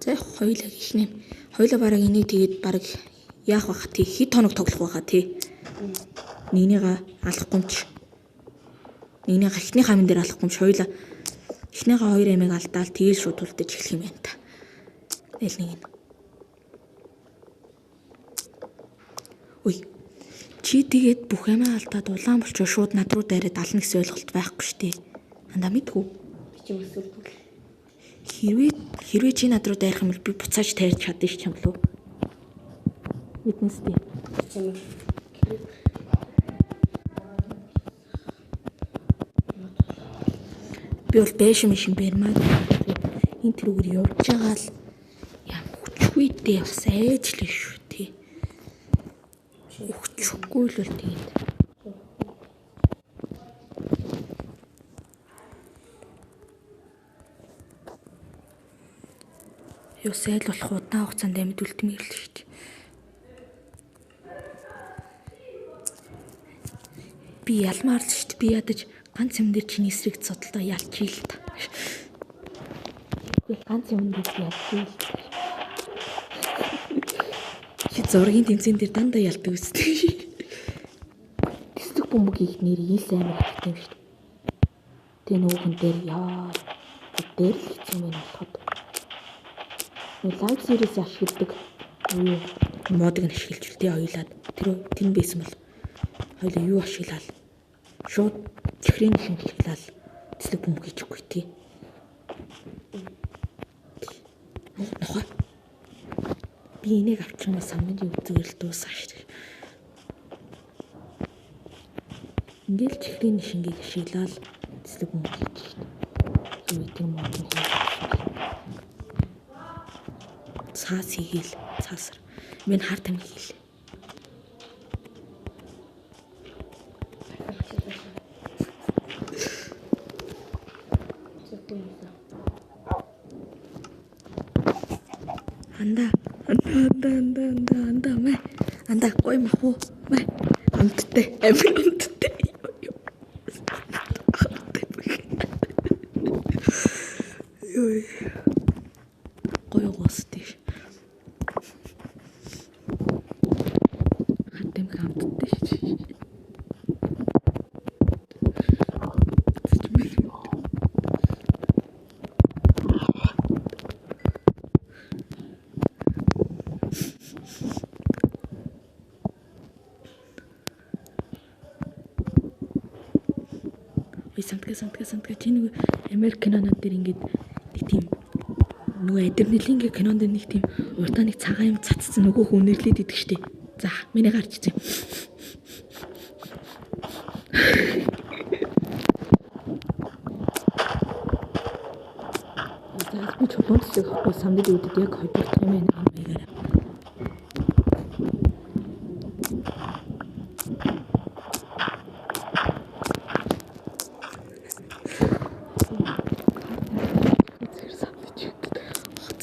За хоёулаа гихнэ. Хоёулаа бараг энийг тэгээд бараг яах вэ тий? Хэд хоног тоглох байхаа тий? Нэгнийгээ алахгүй юм чи. Нэгнийгээ эхний хамын дээр алахгүй юм чи хоёулаа. Эхнийгээ хоёр эмийг алдаал тэгээд шууд үлдэж эхлэх юм байна та. Тэгэл нэг юм. Үй. Чи тэгээд бүх амиа алдаад улаан болчоо шууд над руу дайраад ална гэсэн ойлголт байхгүй шүү дээ. Андаа мэдгүй. Би ч юм эсвэл Хэрвээ чи над руу дайрах юм бол би буцааж тайрч чадна ш юм лөө. Мэднэстэй. чимээ. Би бол бэшим шин бэрмаа. Энэ төрөөр явж байгаа л яа хүчгүй дээ бас айжлаа шүү тий. Хүчгүй л бол тэгээд. Юу сайл болох удаан хугацаанд амьд үлдмээр л шүү дээ. Би ялмаар л шүү дээ. Би ядаж ганц юм дээр чиний эсрэг зодолтой ялчий л та. Би ганц юм дээр ялчий л. Чи зургийн тэмцээн дээр дандаа ялдаг үстэй. Тэсдэг бөмбөг их нэр ил амар хэрэгтэй юм шүү дээ. Тэ нөгөөн дээр яа. Дээр л хэцүү юм болоход. Лайв сервис ашигладаг модыг нь ашиглаж үлдээ хоёулаад тэр байсан бол хоёул юу ашиглаад шууд чихрийн шин ашиглаад тэслэг бөмбөг хийчихгүй тий. Нохоо. Би энийг авчихсан самны зүгээр л дуусаа шүү. Ингээл чихрийн шингийг ашиглаад тэслэг бөмбөг хийчих шүү. Юу гэдэг юм бэ? Цаас хийгээл цаасар. Минь хар тамхи хийлээ. Анда мэ. Анда гой маху мэ. Амттай. Амир амттай. Ой. Гой гости. Хатем амттай шүү. Сантга чи нэг Америк кинонууд дээр ингээд нэг тийм нөгөө адреналингийн кинонд нэг тийм уртаа нэг цагаан юм цацсан нөгөө хүн нэрлээд идэг штеп. За миний гарч ирсэн. За би чулуунд шиг хаваа самдад үүдэд яг хойдох юм байна.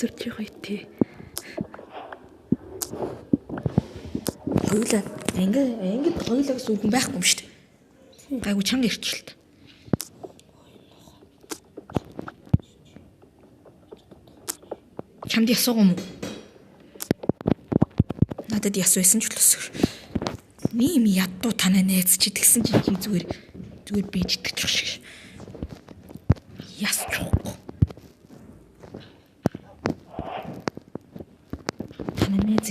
Зэрэг хойтой. Хойлоо ингээд хойлоо гэсэн үг байхгүй юм шүү дээ. Гайгүй чанга ирчихэлт. Чамд ясуу юм уу? Надад ясуу байсан ч болсоо. Ийм ядуу танаа найз чи тэгсэн чи зүгээр бийж итгэж шиг. Ясчих.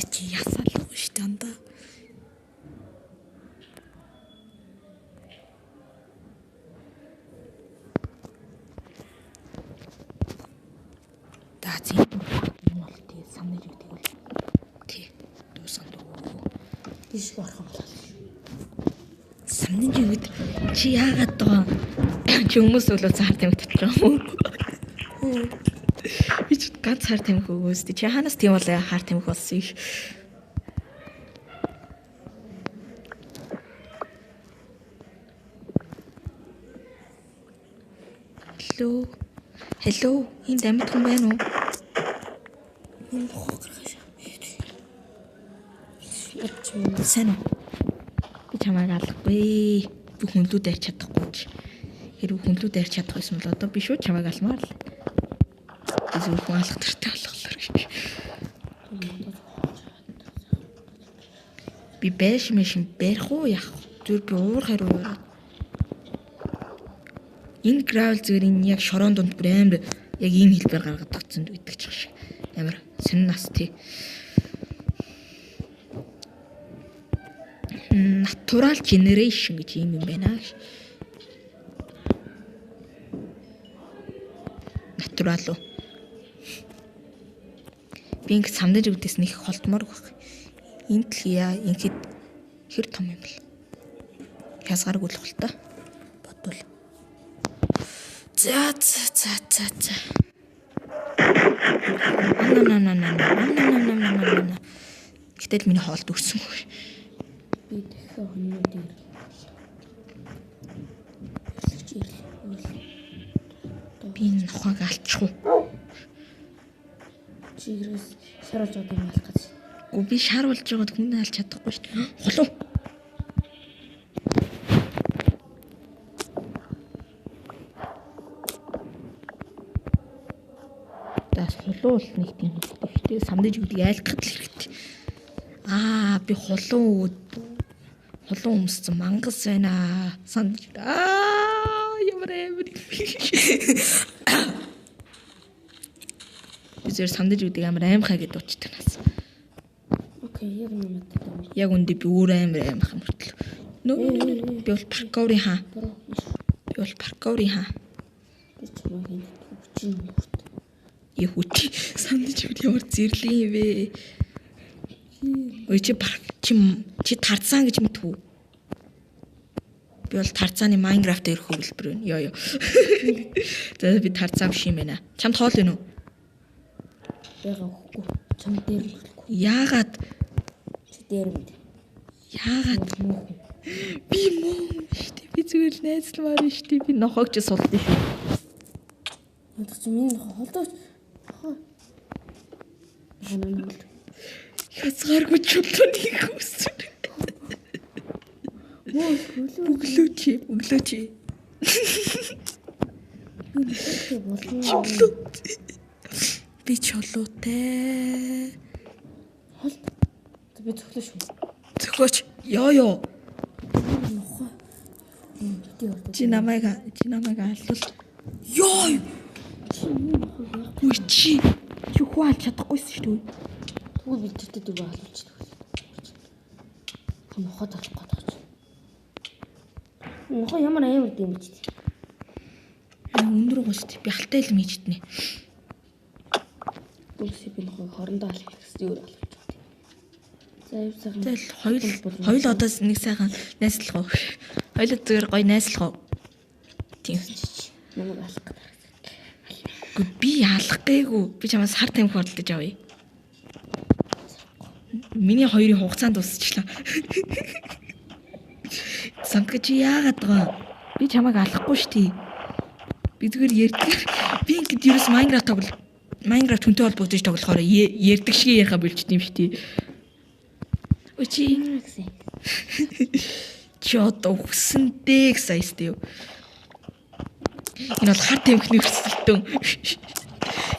Чи ясаалгүй шүү дээ андаа. Даацын бол тий самнаж өгдөг. Тий дуусан дөө. Биш орхон бол. Самнаж өгд чи яагаад доо? Чи хүмүүс болоо цаар тамхи татчих юм уу? Би ч ганц хар тамхи өгөөстэй. Чи ханаас тийм бол хар тамхи болсон юм. Hello. Энд амьд хүн байна уу? Энэ хогрохш. Сэн. Би чамайг алахгүй. Би хүнлүүд арч чадахгүй ч. Хэрвээ хүнлүүд арч чадах байсан бол одоо би шууд чамайг алмаар л. Би зөвхөн алах төртэй болохоор. Би байш мэшин барих уу яах вэ? Зүр би уурахаар уураад. Энэ gravel зүгээр энэ яг шорон донд бүр амар яг ийм хэлбэр гаргаад тогтсон гэдэг ч шиг. Амар сонин нас тий. Natural generation гэж юм байна. Natural уу? Би ингэ сандаж үүдээс нэг холдмоор баг. Энд л яа ингэхэд хэр том юм бэл. Хязгааргүй л хол та. Бодвол. За. Гэтэл миний хоолд өрсөн. Би дахиад хоньноо дээр. Би энэ нохойг алчих уу? Чигрээс шаруулж байгаа юм алах гэж. Гү би шааруулж байгаад хүн алж чадахгүй шүү дээ. Холоо. Даас холоо л нэг тийм хэрэгтэй. Самдаж үдийг айлгахад л хэрэгтэй. Би холоо өмссөн мангас байна. Сандаж. Ямар амар. Зүгээр сандаж үдийг амар аимхаа гэдээ уучдаг нас. Окей, яг юм надад. Яг үндэ би өөр амар мөртлөө. Би бол паркуурын хаа. Би Би ч юм уу хүчин мөрт. Яхути сандаж үд ямар зэрлэг юм бэ? Ой чи тарцсан гэж мэдвүү? Би бол тарцааны Майнкрафт дээр хөвлөбөр байна. Йоо. За би тарцсан биш юм байна. Чамд хоол вэ нүү? Яга өгөхгүй. Чам дээр өгөхгүй. Яагаад? Чи дээр мэд. Яагаад? Би мөн штэ. Би зүгээр найзлмаар штэ. Би нохогч сулдсан шүү. Надад чи миний холдооч. Ханаа. Хязгааргүй чулууны хүсвэр. Өглөөч. Би чулуутай. Холд. Би цоглоо шүү. Цоглооч. Ёо. Чи намайг аллал. Ёо. Чи хүү алж чадахгүйсэн шүү дээ. Тэгвэл би тэртээ дөрөв алуулчих. Нохоо талах гэдэг. Нохоо ямар амар дэм гэж. Өндөр гоос би алтай л мийчднэ. Бүгсийг би нохоо хорондоо алах гэсэн юу алуулчих. За яв сайхан. Тэгэл хоёул одоо нэг сайхан найзлах уу. Хоёул зүгээр гоё найзлах уу. Тийм. Намайг алах гэдэг. Би алах гээгүй. Би чамаас сар тамхи худалдаж авъя. Миний хоёрын хугацаанд дуусчихлаа. Самтгаж яагаад байгаа? Би чамайг алахгүй штий. Би зүгээр ярьдаг. Би ингэдэ ерөөс Майнкрафт хүнтэй холбогдож тоглохоор ярьдаг шиг яхаа болчт юм штий. Өчи гэсэн. Чи одоо өгсөндөө гэсэн айстэй юу? Энэ бол хар тамхины өрсөлдөөн.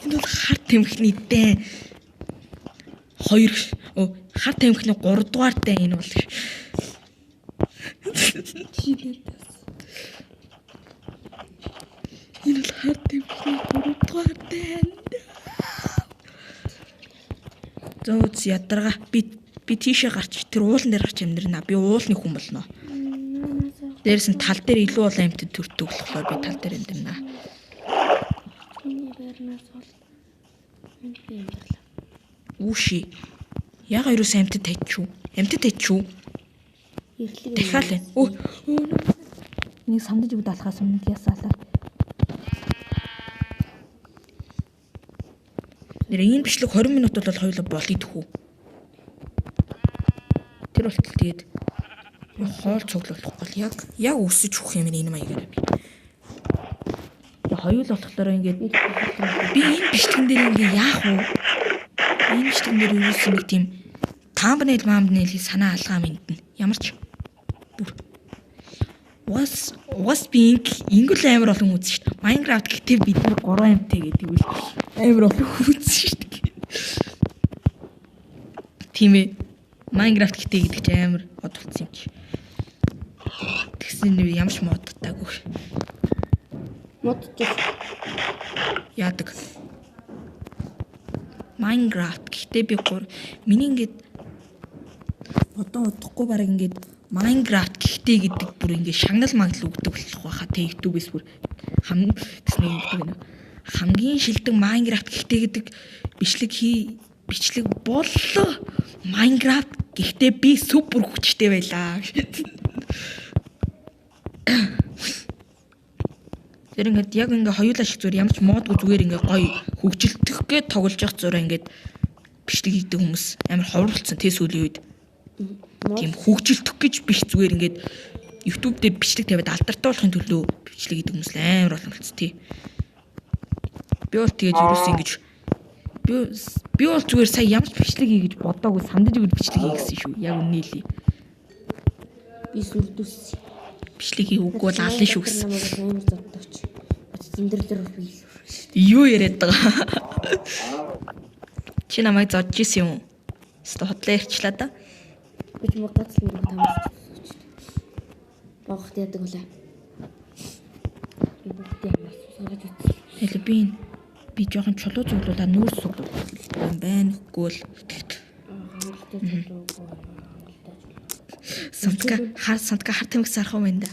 Энэ бол хар тамхины дайн. Хар тамхины 3 дугаар дайн энэ бол. Энэ бол хар тамхины 3 дугаар дайн. Зөөц ядарга би тийшээ гарч тэр уулан дээр гарч амьдрнаа. Би уулны хүн болно. Дээрс нь тал дээр илүү олон амьтад төрдөг болохоор би тал дээр амьдрнаа. Үши. Яга юу амьтад тайчуу? Дахиад л. Нэг сандаж өгд алхаас өмнө ясаалаа. Нэр энэ бичлэг 20 минут бол хоёулаа болъё тхүү. Тэр болтол тэгээд хоол цуглуулахгүй яг өсөж хөх юм энэ маягаар би. Хоёул болохоор ингээд би энэ бичлэгэн дээр ингээ яах вэ? Энэ бичлэгэн дээр юусэн нэг тийм thumbnail санаа алгаа мэднэ. Ямар ч бүр was being ингл амар олон үзсэн шүү дээ. Minecraft гэхдээ бид нар 3 амтай гэдэг үл амар олон үзсэн шүү дээ. Тийм ээ. Майнкрафт гэтээ гэдэг чи амар од болсон юм чи. Тэгсэн нэг ямарч модтаагүй. Мод ч Яадаг. Майнкрафт гэхдээ би миний ингээд одоо удахгүй баг ингээд Майнкрафт гэхдээ гэдэг бүр ингээд шагнал магл өгдөг болох байхаа тэ YouTube-ээс бүр хамгийн шилдэг Майнкрафт гэхдээ гэдэг бичлэг боллоо. Майнкрафт гэхдээ би супер хүчтэй байлаа. Тэр ингээд яг ингээ хоёулаа шиг зүгээр ямар ч модгүй зүгээр ингээ гоё хөгжилтөх гээд тоглож явах зураа ингээд бичлэг хийдэг хүмүүс амар ховруулсан тэ сүүлийн үед. Тийм хөгжилтөх гэж биш зүгээр ингээд YouTube дээр бичлэг тавиад алдартай болохын төлөө бичлэг хийдэг хүмүүс амар олон болсон тий. Би бол тэгээд юус ингэж би бол зүгээр сая ямар ч бичлэг хий гэж бодоагүй сандаж өгөл бичлэг хийгсэн шүү. Яг үнэйлээ. би сүрдүс. Бичлэг хий үгүй бол алын шүү гэсэн. Амар зодтооч. Зэмдэрлэр би. Юу яриад байгаа? Чи намайг зодж исэн юм уу? Өстө хотлоо ярьчлаа да. Би ч муу гац нэг тамаас. Багт яадаг үлээ. Би бүгд ямар суугаад үтсэн. Хэлээ би жоохон чулуу зүглуулаа нүүрс суглуулах юм байна. Гүйл. Сантка хар тамхи сарах юм байна да.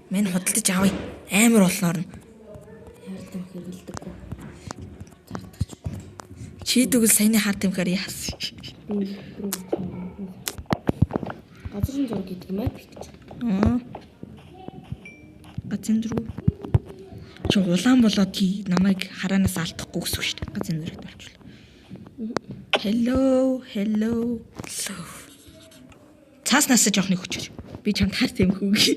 Мэн худалдаж авъя. Амар болноор нь. Ярдам хэрэгэлдэггүй. Чи тэгвэл саяны хар тамхиар яасан. Газрын зураг гэдэг юм аа битгч. Газрын зураг. Чи улаан болоод намайг хараанаас алдахгүй гэсэн үг шүү дээ. Газрын зурагт болчихлоо. Hello. Цааснаас жоохны хүчээр. Би чамд хар тамхи өгье.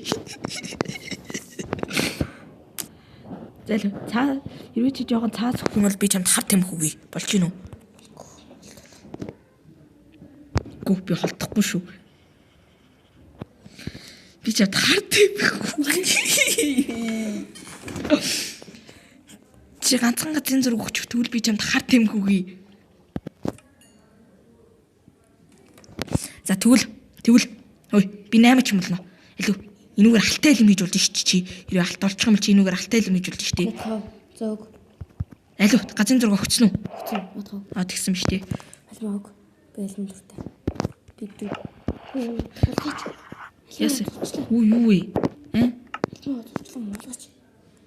Зэл хэрвээ чи жоохон цаас өгөх юм бол би чамд хар тамхи өгье. Болж гин үү? Гүг би холдохгүй шүү. Би чамд хар тамхи өгье. Чи ганцхан газрын зураг өгчих тэгвэл би чамд хар тамхи өгье. За тэгвэл ой би 8 ч юм болно. Илүү энүүгээр алтай юм хийж болж шүү чи. Хэрвээ алт олчих юм бол чи энүүгээр алтай юм хийж болж шүү дээ. Зөг. Алуу газрын зураг өгсөн үү? Өгсөн. Матхав. Тэгсэн биз дээ. Алмааг. Байлан дуртай. Бид. Яасан? Юу вэ?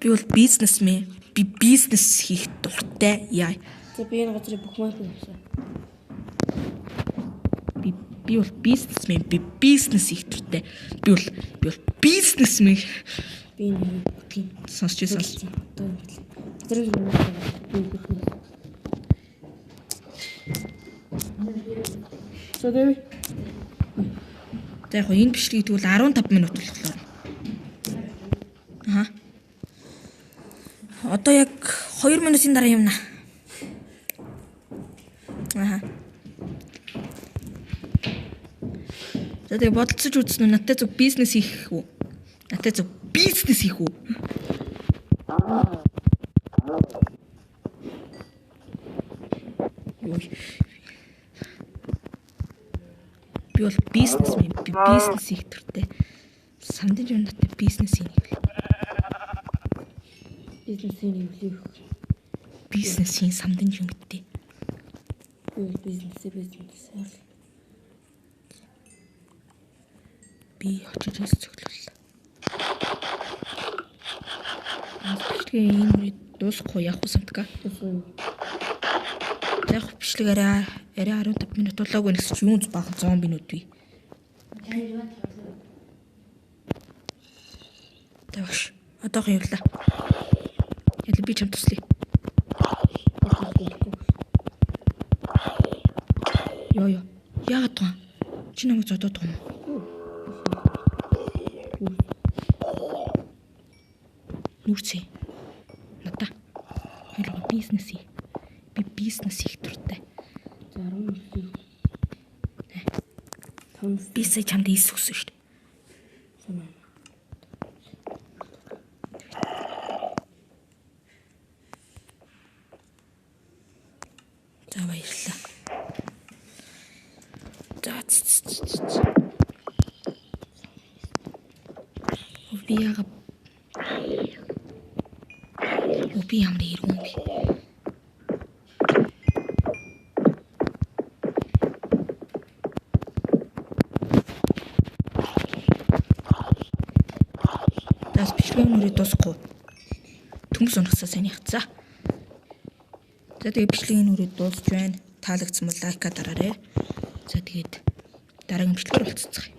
Би бол бизнесмен. Би бизнес хийх дуртай. Яа. За би энэ газрыг бүх маяг хийсэн. Би бол бизнесмен. Би бизнес хийх дуртай. Би бол бизнесмен. Би нэг тийм сонсч байсан. Газрын зураг би хийх. Содэй. За яг энэ бичлэгийг тэгвэл 15 минут болохоор. Одоо яг 2 минутын дараа юмна. За тэгээ бодолцож үзсэн үү? Надтай зөв бизнес хийх үү? Надтай зөв бизнес хийх үү? Би бол бизнесмен. Би бизнес хийх төртэй. Самдан юм надтай бизнес хийх. Бизнесийн эвлэх. Бизнесийн самдан юм гэдэг. Бизнес. Би очиж цоглууллаа. Бичлэгийн энэ дуусахгүй явах усамтга. Яг бичлэг арай 15 минут болоогүй нэгс чи юунд баахан 100 минут бий. Тэгш. Одоохон явлаа. Ялээ би чам туслая. Йоо. Яагаад тоо? Чи намайг зодоод байгаа юм. Нүрцээ. Надаа. Хэлээ бизнес хий. Би бизнес хийх дуртай. За 10 минут. Би сая чамд ийс өгсөн шүү дээ. Санаа. За баярлалаа. Би яага би ямар иргэн би. Тас бичлэгийн нүрээ дуусахгүй. Төмс унахсаа сайн яхацаа. За тэгээ бичлэгийн нүрээ дуусч байна. Таалагдсан бол лайка дараарай. За тэгээд дараагийн бичлэгээр уулзцгаая.